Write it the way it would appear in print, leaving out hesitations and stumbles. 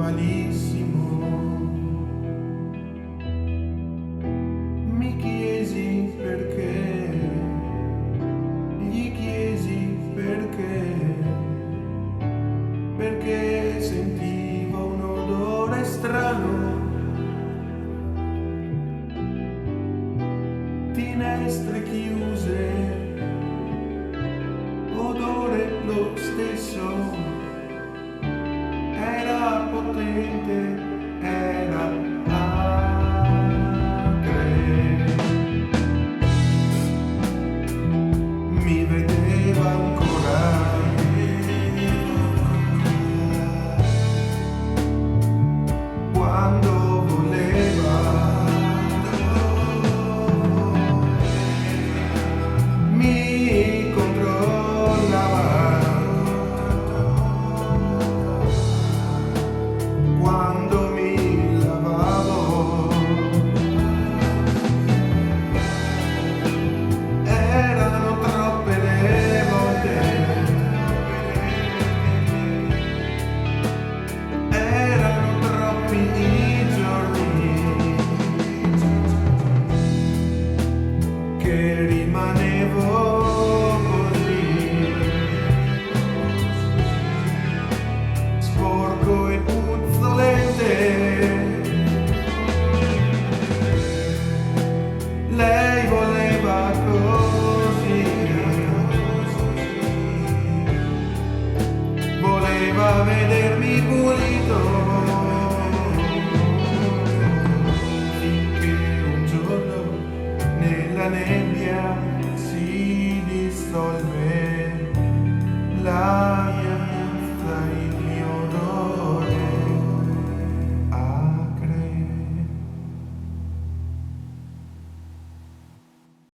malissimo. Mi chiesi perché, gli chiesi perché sentivo un odore strano, finestre chiuse, odore lo stesso, era potente, era acre. Mi vedeva ancora, quando voleva, mi controllava, quando mi lavavo. Erano troppe le volte, erano troppi i giorni che rimanevo così, sporco e puzzolente. Lei voleva così, voleva vedermi pulito, finché un giorno nella nebbia si dissolve.